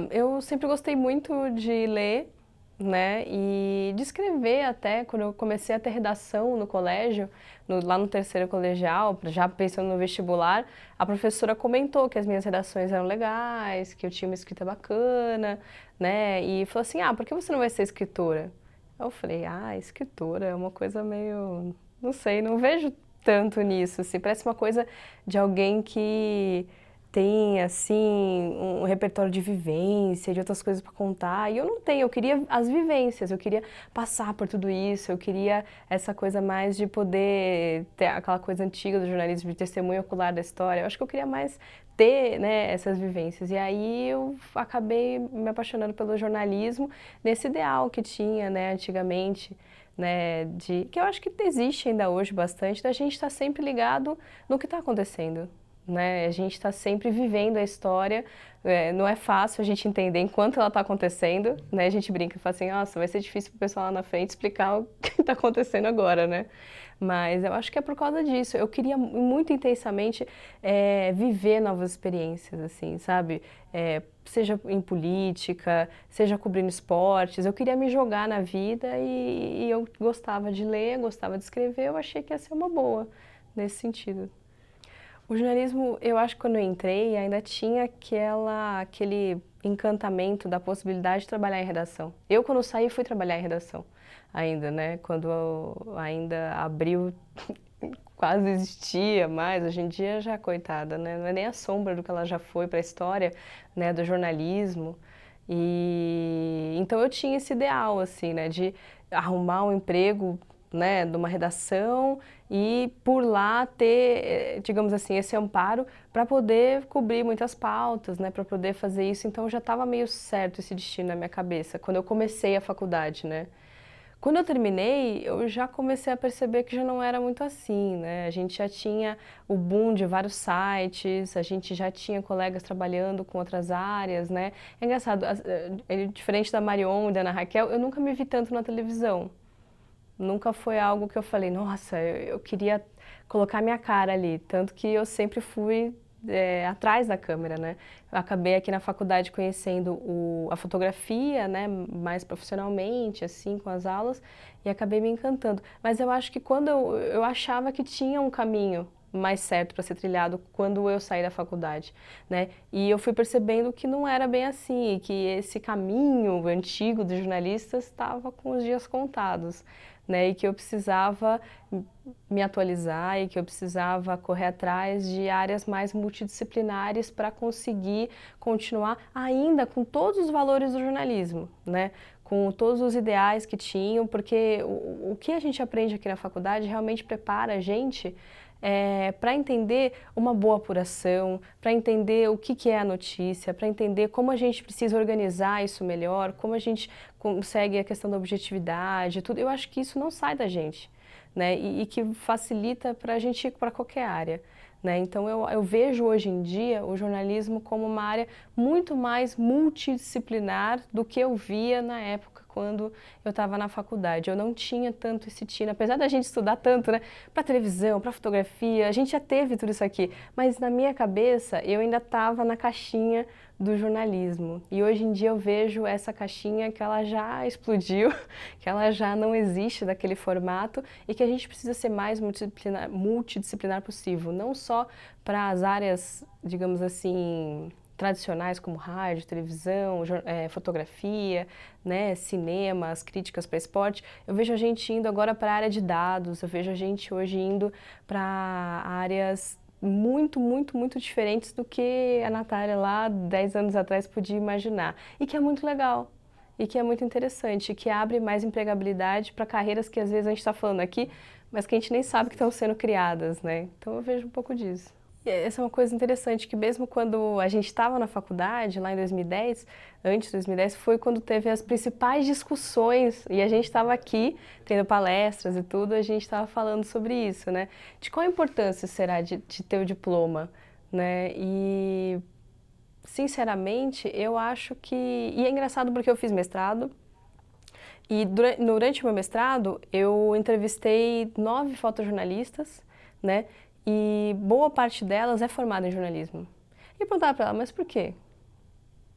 Eu sempre gostei muito de ler, né, e de escrever até, quando eu comecei a ter redação no colégio, lá no terceiro colegial, já pensando no vestibular, a professora comentou que as minhas redações eram legais, que eu tinha uma escrita bacana, né, e falou assim, por que você não vai ser escritora? Eu falei, escritora é uma coisa meio, não sei, não vejo tanto nisso, assim, parece uma coisa de alguém que tem, assim, um repertório de vivência, de outras coisas para contar, e eu não tenho, eu queria as vivências, eu queria passar por tudo isso, eu queria essa coisa mais de poder ter aquela coisa antiga do jornalismo, de testemunho ocular da história, eu acho que eu queria mais ter, né, essas vivências, e aí eu acabei me apaixonando pelo jornalismo, nesse ideal que tinha, né, antigamente, né, que eu acho que existe ainda hoje bastante, da gente estar sempre ligado no que está acontecendo, né? A gente está sempre vivendo a história, não é fácil a gente entender enquanto ela está acontecendo, né? A gente brinca e fala assim, nossa, vai ser difícil para o pessoal lá na frente explicar o que está acontecendo agora, né? Mas eu acho que é por causa disso. Eu queria muito intensamente viver novas experiências, assim, sabe? Seja em política, seja cobrindo esportes. Eu queria me jogar na vida e eu gostava de ler, gostava de escrever. Eu achei que ia ser uma boa nesse sentido. O jornalismo, eu acho que quando eu entrei ainda tinha aquele encantamento da possibilidade de trabalhar em redação. Eu, quando saí, fui trabalhar em redação ainda, né? Quando ainda abriu, quase existia mais. Hoje em dia já, coitada, né? Não é nem a sombra do que ela já foi para a história, né, do jornalismo. E então eu tinha esse ideal, assim, né, de arrumar um emprego, né, de uma redação e por lá ter, digamos assim, esse amparo para poder cobrir muitas pautas, né, para poder fazer isso. Então já estava meio certo esse destino na minha cabeça quando eu comecei a faculdade, né? Quando eu terminei, eu já comecei a perceber que já não era muito assim, né? A gente já tinha o boom de vários sites, a gente já tinha colegas trabalhando com outras áreas, né? É engraçado, diferente da Marion e da Ana Raquel, eu nunca me vi tanto na televisão. Nunca foi algo que eu falei, nossa, eu queria colocar minha cara ali. Tanto que eu sempre fui atrás da câmera, né? Eu acabei aqui na faculdade conhecendo a fotografia, né, mais profissionalmente, assim, com as aulas, e acabei me encantando. Mas eu acho que quando eu achava que tinha um caminho mais certo para ser trilhado quando eu saí da faculdade, né? E eu fui percebendo que não era bem assim, que esse caminho antigo dos jornalistas estava com os dias contados, né? E que eu precisava me atualizar e que eu precisava correr atrás de áreas mais multidisciplinares para conseguir continuar ainda com todos os valores do jornalismo, né? Com todos os ideais que tinham, porque o que a gente aprende aqui na faculdade realmente prepara a gente para entender uma boa apuração, para entender o que é a notícia, para entender como a gente precisa organizar isso melhor, como a gente consegue a questão da objetividade, tudo. Eu acho que isso não sai da gente, né? E que facilita para a gente ir para qualquer área. Né? Então eu vejo hoje em dia o jornalismo como uma área muito mais multidisciplinar do que eu via na época quando eu estava na faculdade. Eu não tinha tanto esse tino, apesar da gente estudar tanto, né, para televisão, para fotografia, a gente já teve tudo isso aqui, mas na minha cabeça eu ainda estava na caixinha do jornalismo. E hoje em dia eu vejo essa caixinha que ela já explodiu, que ela já não existe daquele formato e que a gente precisa ser mais multidisciplinar possível, não só para as áreas, digamos assim, tradicionais como rádio, televisão, fotografia, né, cinema, as críticas para esporte. Eu vejo a gente indo agora para a área de dados, eu vejo a gente hoje indo para áreas muito, muito, muito diferentes do que a Natália lá 10 anos atrás podia imaginar. E que é muito legal, e que é muito interessante, que abre mais empregabilidade para carreiras que às vezes a gente está falando aqui, mas que a gente nem sabe que estão sendo criadas, né? Então eu vejo um pouco disso. E essa é uma coisa interessante, que mesmo quando a gente estava na faculdade, lá em 2010, antes de 2010, foi quando teve as principais discussões, e a gente estava aqui, tendo palestras e tudo, a gente estava falando sobre isso, né? De qual a importância será de ter o diploma, né? E, sinceramente, eu acho que... E é engraçado porque eu fiz mestrado, e durante o meu mestrado, eu entrevistei 9 fotojornalistas, né? E boa parte delas é formada em jornalismo. E eu perguntava para ela, mas por quê?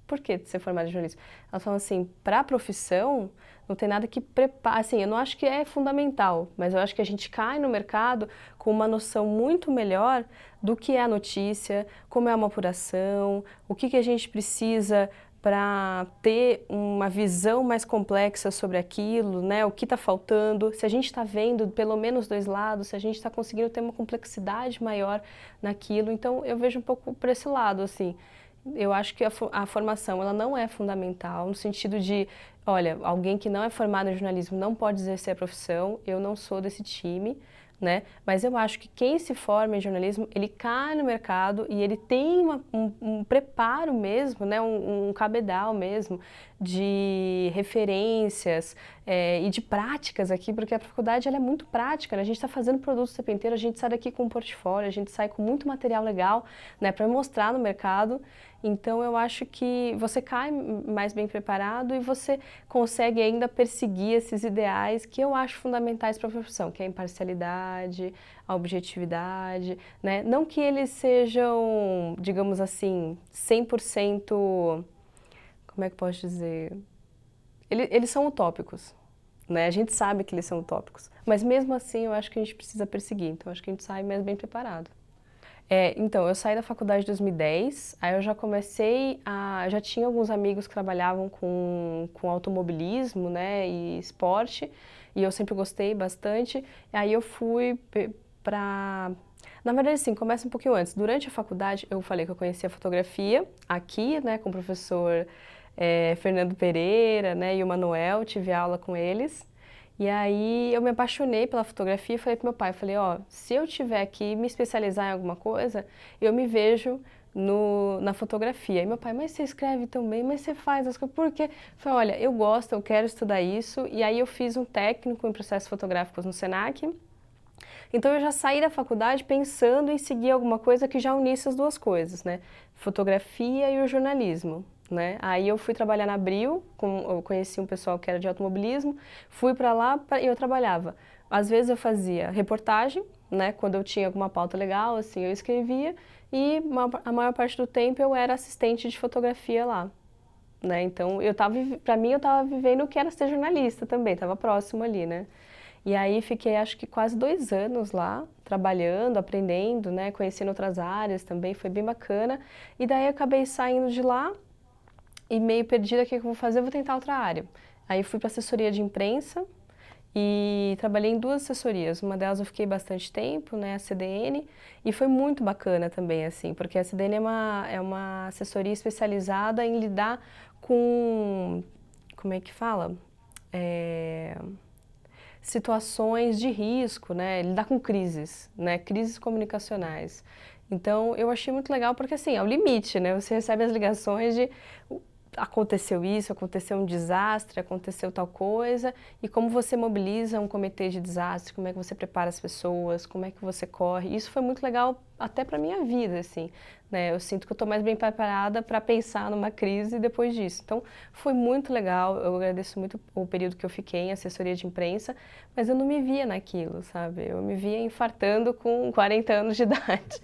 por que ser formada em jornalismo? Elas falam assim, para a profissão, não tem nada que prepare, assim, eu não acho que é fundamental, mas eu acho que a gente cai no mercado com uma noção muito melhor do que é a notícia, como é uma apuração, o que a gente precisa para ter uma visão mais complexa sobre aquilo, né? O que está faltando, se a gente está vendo pelo menos dois lados, se a gente está conseguindo ter uma complexidade maior naquilo. Então, eu vejo um pouco por esse lado, assim. Eu acho que a formação ela não é fundamental, no sentido de, olha, alguém que não é formado em jornalismo não pode exercer a profissão, eu não sou desse time, né? Mas eu acho que quem se forma em jornalismo, ele cai no mercado e ele tem um preparo mesmo, né? Um cabedal mesmo de referências e de práticas aqui, porque a faculdade ela é muito prática, né? A gente está fazendo produtos o tempo inteiro, a gente sai daqui com um portfólio, a gente sai com muito material legal, né? Para mostrar no mercado. Então eu acho que você cai mais bem preparado e você consegue ainda perseguir esses ideais que eu acho fundamentais para a profissão, que é a imparcialidade, a objetividade, né? Não que eles sejam, digamos assim, 100%, como é que eu posso dizer? Eles são utópicos, né? A gente sabe que eles são utópicos, mas mesmo assim eu acho que a gente precisa perseguir, então eu acho que a gente sai mais bem preparado. Então, eu saí da faculdade em 2010, aí eu já já tinha alguns amigos que trabalhavam com automobilismo, né, e esporte, e eu sempre gostei bastante, aí eu fui para... Na verdade, assim, começa um pouquinho antes. Durante a faculdade, eu falei que eu conhecia fotografia aqui, né, com o professor Fernando Pereira, né, e o Manuel, tive aula com eles. E aí eu me apaixonei pela fotografia e falei pro meu pai, falei, ó, se eu tiver que me especializar em alguma coisa, eu me vejo na fotografia. E meu pai, mas você escreve tão bem, mas você faz as coisas, por quê? Eu falei, olha, eu gosto, eu quero estudar isso. E aí eu fiz um técnico em processos fotográficos no Senac. Então eu já saí da faculdade pensando em seguir alguma coisa que já unisse as duas coisas, né? Fotografia e o jornalismo. Né? Aí eu fui trabalhar na Abril, eu conheci um pessoal que era de automobilismo, fui para lá e eu trabalhava. Às vezes eu fazia reportagem, né? Quando eu tinha alguma pauta legal, assim, eu escrevia, e a maior parte do tempo eu era assistente de fotografia lá. Né? Então, para mim, eu estava vivendo o que era ser jornalista também, estava próximo ali, né? E aí fiquei, acho que quase 2 anos lá, trabalhando, aprendendo, né? Conhecendo outras áreas também, foi bem bacana. E daí eu acabei saindo de lá, e meio perdida, o que eu vou fazer? Eu vou tentar outra área. Aí fui para assessoria de imprensa e trabalhei em 2 assessorias. Uma delas eu fiquei bastante tempo, né, a CDN, e foi muito bacana também, assim, porque a CDN é uma assessoria especializada em lidar com, como é que fala? Situações de risco, né, lidar com crises, né, crises comunicacionais. Então, eu achei muito legal porque, assim, é o limite, né, você recebe as ligações de aconteceu isso, aconteceu um desastre, aconteceu tal coisa, e como você mobiliza um comitê de desastre, como é que você prepara as pessoas, como é que você corre. Isso foi muito legal até para minha vida, assim, né? Eu sinto que eu estou mais bem preparada para pensar numa crise depois disso. Então, foi muito legal, eu agradeço muito o período que eu fiquei em assessoria de imprensa, mas eu não me via naquilo, sabe? Eu me via infartando com 40 anos de idade.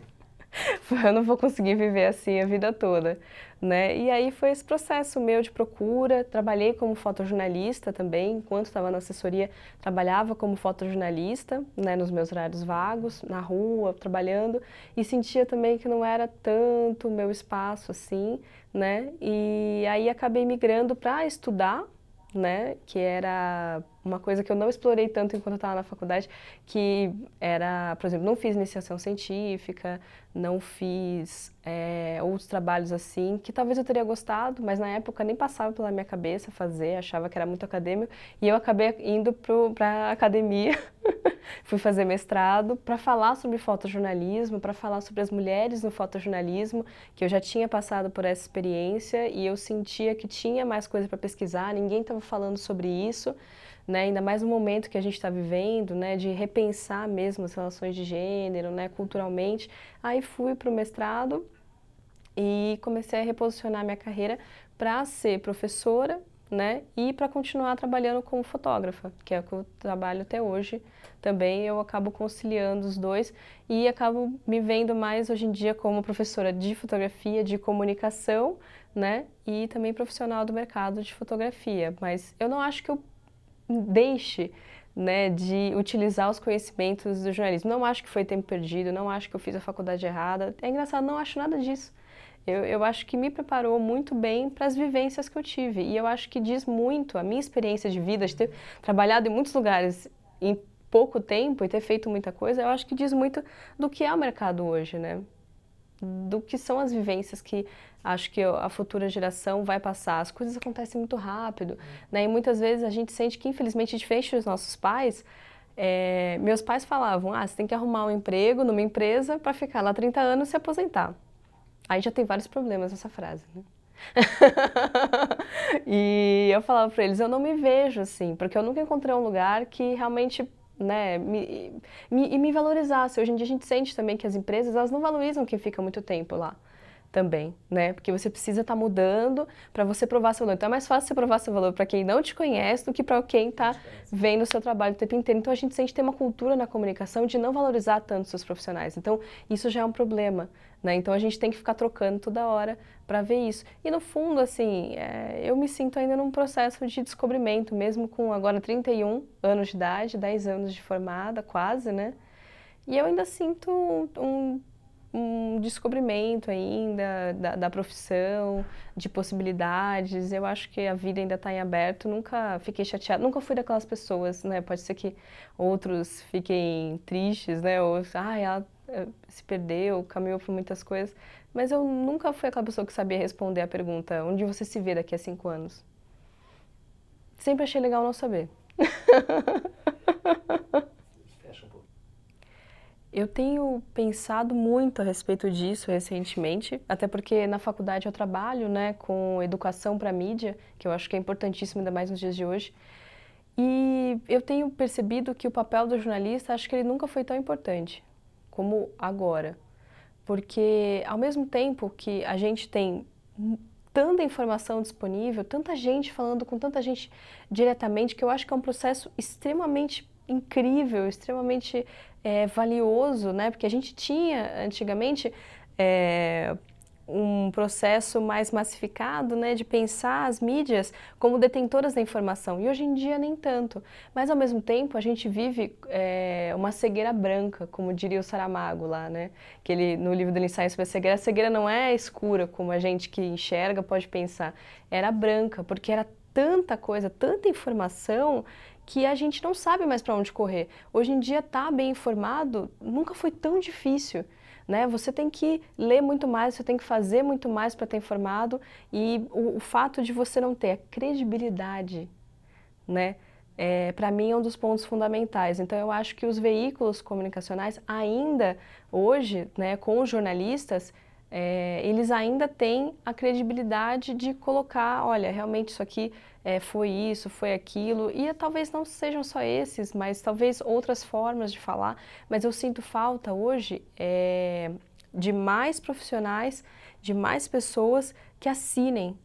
Eu não vou conseguir viver assim a vida toda, né? E aí foi esse processo meu de procura, trabalhei como fotojornalista também, enquanto estava na assessoria, trabalhava como fotojornalista, né, nos meus horários vagos, na rua, trabalhando, e sentia também que não era tanto o meu espaço assim, né? E aí acabei migrando para estudar, né, que era uma coisa que eu não explorei tanto enquanto eu estava na faculdade, que era, por exemplo, não fiz iniciação científica, não fiz outros trabalhos assim, que talvez eu teria gostado, mas na época nem passava pela minha cabeça fazer, achava que era muito acadêmico, e eu acabei indo para a academia, fui fazer mestrado para falar sobre fotojornalismo, para falar sobre as mulheres no fotojornalismo, que eu já tinha passado por essa experiência e eu sentia que tinha mais coisa para pesquisar, ninguém estava falando sobre isso, né, ainda mais no momento que a gente está vivendo, né, de repensar mesmo as relações de gênero, né, culturalmente. Aí fui para o mestrado e comecei a reposicionar minha carreira para ser professora, né? E para continuar trabalhando como fotógrafa, que é o que eu trabalho até hoje. Também eu acabo conciliando os dois e acabo me vendo mais hoje em dia como professora de fotografia, de comunicação, né? E também profissional do mercado de fotografia. Mas eu não acho que eu deixe, né, de utilizar os conhecimentos do jornalismo. Não acho que foi tempo perdido, não acho que eu fiz a faculdade errada. É engraçado, não acho nada disso. Eu acho que me preparou muito bem para as vivências que eu tive. E eu acho que diz muito, a minha experiência de vida, de ter trabalhado em muitos lugares em pouco tempo e ter feito muita coisa, eu acho que diz muito do que é o mercado hoje, né? Do que são as vivências que acho que a futura geração vai passar. As coisas acontecem muito rápido, né? E muitas vezes a gente sente que, infelizmente, diferente dos nossos pais, meus pais falavam, você tem que arrumar um emprego numa empresa para ficar lá 30 anos e se aposentar. Aí já tem vários problemas nessa frase, né? E eu falava para eles, eu não me vejo assim, porque eu nunca encontrei um lugar que realmente, né, me valorizasse. Hoje em dia a gente sente também que as empresas, elas não valorizam quem fica muito tempo lá também, né? Porque você precisa estar mudando para você provar seu valor. Então é mais fácil você provar seu valor para quem não te conhece do que para quem está vendo o seu trabalho o tempo inteiro. Então a gente sente ter uma cultura na comunicação de não valorizar tanto seus profissionais. Então isso já é um problema, né? Então a gente tem que ficar trocando toda hora para ver isso. E no fundo, assim, eu me sinto ainda num processo de descobrimento, mesmo com agora 31 anos de idade, 10 anos de formada, quase, né? E eu ainda sinto um descobrimento ainda da profissão, de possibilidades. Eu acho que a vida ainda está em aberto. Nunca fiquei chateada, nunca fui daquelas pessoas, né? Pode ser que outros fiquem tristes, né? Ou, ela se perdeu, caminhou por muitas coisas. Mas eu nunca fui aquela pessoa que sabia responder a pergunta: onde você se vê daqui a 5 anos? Sempre achei legal não saber. Eu tenho pensado muito a respeito disso recentemente, até porque na faculdade eu trabalho, né, com educação para mídia, que eu acho que é importantíssimo ainda mais nos dias de hoje. E eu tenho percebido que o papel do jornalista, acho que ele nunca foi tão importante como agora. Porque ao mesmo tempo que a gente tem tanta informação disponível, tanta gente falando com tanta gente diretamente, que eu acho que é um processo extremamente incrível, extremamente valioso, né? Porque a gente tinha antigamente um processo mais massificado, né, de pensar as mídias como detentoras da informação, e hoje em dia nem tanto. Mas ao mesmo tempo a gente vive uma cegueira branca, como diria o Saramago lá, né? Que ele, no livro dele Ensaio sobre a cegueira não é escura como a gente que enxerga pode pensar, era branca, porque era tanta coisa, tanta informação que a gente não sabe mais para onde correr. Hoje em dia estar bem informado nunca foi tão difícil, né? Você tem que ler muito mais, você tem que fazer muito mais para estar informado, e o fato de você não ter a credibilidade, né? Para mim é um dos pontos fundamentais. Então eu acho que os veículos comunicacionais ainda hoje, né, com os jornalistas, eles ainda têm a credibilidade de colocar, olha, realmente isso aqui foi isso, foi aquilo, e talvez não sejam só esses, mas talvez outras formas de falar, mas eu sinto falta hoje de mais profissionais, de mais pessoas que assinem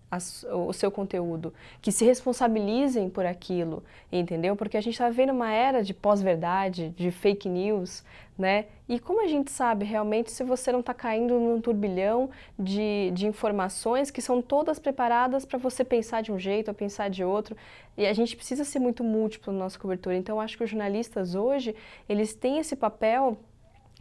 o seu conteúdo, que se responsabilizem por aquilo, entendeu? Porque a gente está vivendo uma era de pós-verdade, de fake news, né? E como a gente sabe realmente se você não está caindo num turbilhão de informações que são todas preparadas para você pensar de um jeito ou pensar de outro, e a gente precisa ser muito múltiplo na nossa cobertura. Então acho que os jornalistas hoje, eles têm esse papel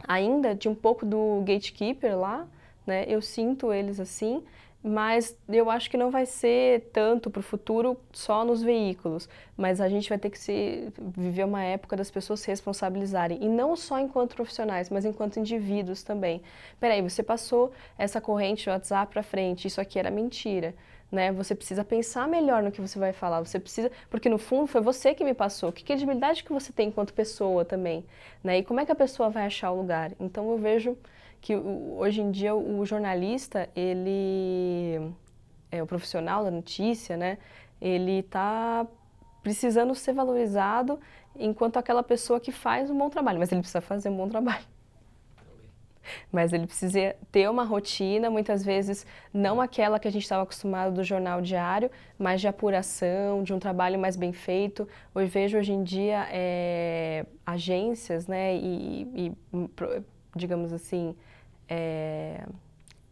ainda de um pouco do gatekeeper lá, né? Eu sinto eles assim, mas eu acho que não vai ser tanto para o futuro só nos veículos, mas a gente vai ter que viver uma época das pessoas se responsabilizarem, e não só enquanto profissionais, mas enquanto indivíduos também. Peraí, você passou essa corrente do WhatsApp para frente, isso aqui era mentira, né? Você precisa pensar melhor no que você vai falar, você precisa, porque no fundo foi você que me passou, que credibilidade que você tem enquanto pessoa também, né? E como é que a pessoa vai achar o lugar? Então eu vejo que hoje em dia o jornalista, ele o profissional da notícia, né? Ele está precisando ser valorizado enquanto aquela pessoa que faz um bom trabalho, mas ele precisa fazer um bom trabalho. Mas ele precisa ter uma rotina, muitas vezes não aquela que a gente estava acostumado do jornal diário, mas de apuração, de um trabalho mais bem feito. Eu vejo hoje em dia agências, né, digamos assim,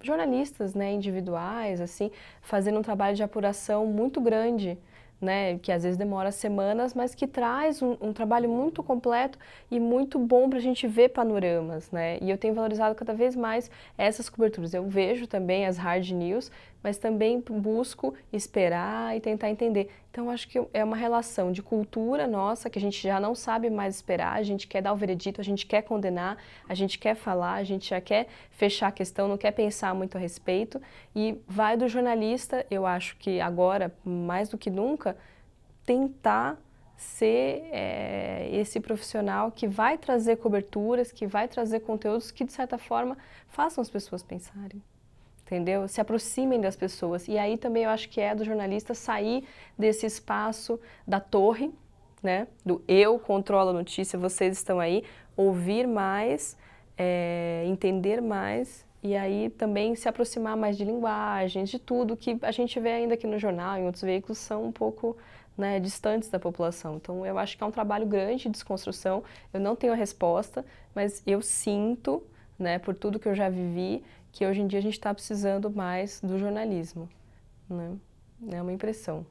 jornalistas, né, individuais, assim, fazendo um trabalho de apuração muito grande, né, que às vezes demora semanas, mas que traz um trabalho muito completo e muito bom para a gente ver panoramas, né, e eu tenho valorizado cada vez mais essas coberturas. Eu vejo também as hard news, mas também busco esperar e tentar entender. Então, acho que é uma relação de cultura nossa, que a gente já não sabe mais esperar, a gente quer dar o veredito, a gente quer condenar, a gente quer falar, a gente já quer fechar a questão, não quer pensar muito a respeito, e vai do jornalista, eu acho que agora, mais do que nunca, tentar ser esse profissional que vai trazer coberturas, que vai trazer conteúdos que, de certa forma, façam as pessoas pensarem. Entendeu? Se aproximem das pessoas. E aí também eu acho que é do jornalista sair desse espaço da torre, né? Do eu controlo a notícia, vocês estão aí, ouvir mais, entender mais e aí também se aproximar mais de linguagens, de tudo que a gente vê ainda aqui no jornal, em outros veículos, são um pouco, né, distantes da população. Então eu acho que é um trabalho grande de desconstrução. Eu não tenho a resposta, mas eu sinto, né, por tudo que eu já vivi, que hoje em dia a gente está precisando mais do jornalismo, né? É uma impressão.